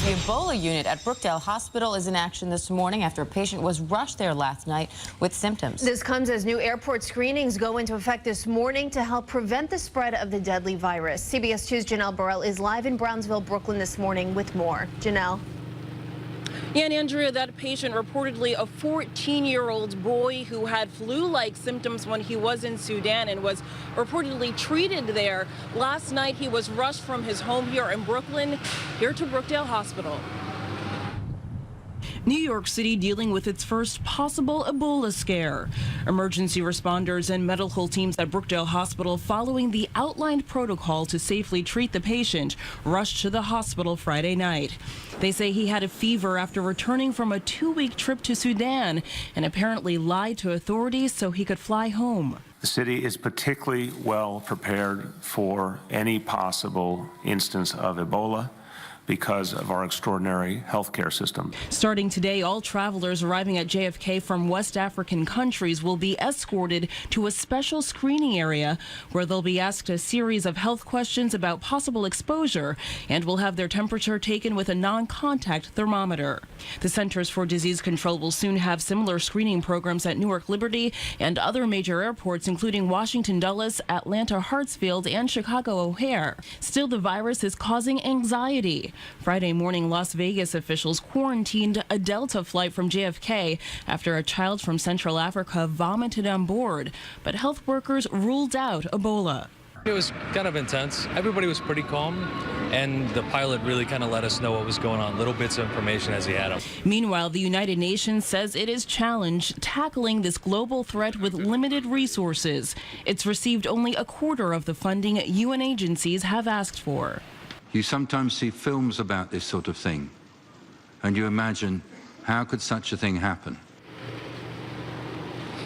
The Ebola unit at Brookdale Hospital is in action this morning after a patient was rushed there last night with symptoms. This comes as new airport screenings go into effect this morning to help prevent the spread of the deadly virus. CBS 2's Janelle Burrell is live in Brownsville, Brooklyn this morning with more. Janelle. Yeah, and Andrea, that patient, reportedly a 14-year-old boy who had flu-like symptoms when he was in Sudan and was reportedly treated there. Last night, he was rushed from his home here in Brooklyn here to Brookdale Hospital. New York City dealing with its first possible Ebola scare. Emergency responders and medical teams at Brookdale Hospital, following the outlined protocol to safely treat the patient, rushed to the hospital Friday night. They say he had a fever after returning from a 2-week trip to Sudan and apparently lied to authorities so he could fly home. The city is particularly well prepared for any possible instance of Ebola because of our extraordinary healthcare system. Starting today, all travelers arriving at JFK from West African countries will be escorted to a special screening area where they'll be asked a series of health questions about possible exposure and will have their temperature taken with a non-contact thermometer. The Centers for Disease Control will soon have similar screening programs at Newark Liberty and other major airports, including Washington Dulles, Atlanta Hartsfield, and Chicago O'Hare. Still, the virus is causing anxiety. Friday morning, Las Vegas officials quarantined a Delta flight from JFK after a child from Central Africa vomited on board, but health workers ruled out Ebola. It was kind of intense. Everybody was pretty calm, and the pilot really kind of let us know what was going on, little bits of information as he had them. Meanwhile, the United Nations says it is challenged tackling this global threat with limited resources. It's received only a quarter of the funding UN agencies have asked for. You sometimes see films about this sort of thing, and you imagine, how could such a thing happen?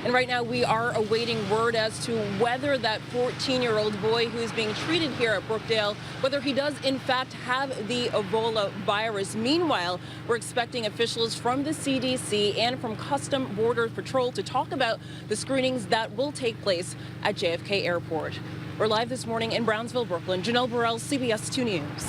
And right now we are awaiting word as to whether that 14-year-old boy who's being treated here at Brookdale, whether he does in fact have the Ebola virus. Meanwhile, we're expecting officials from the CDC and from Customs Border Patrol to talk about the screenings that will take place at JFK Airport. We're live this morning in Brownsville, Brooklyn. Janelle Burrell, CBS 2 News.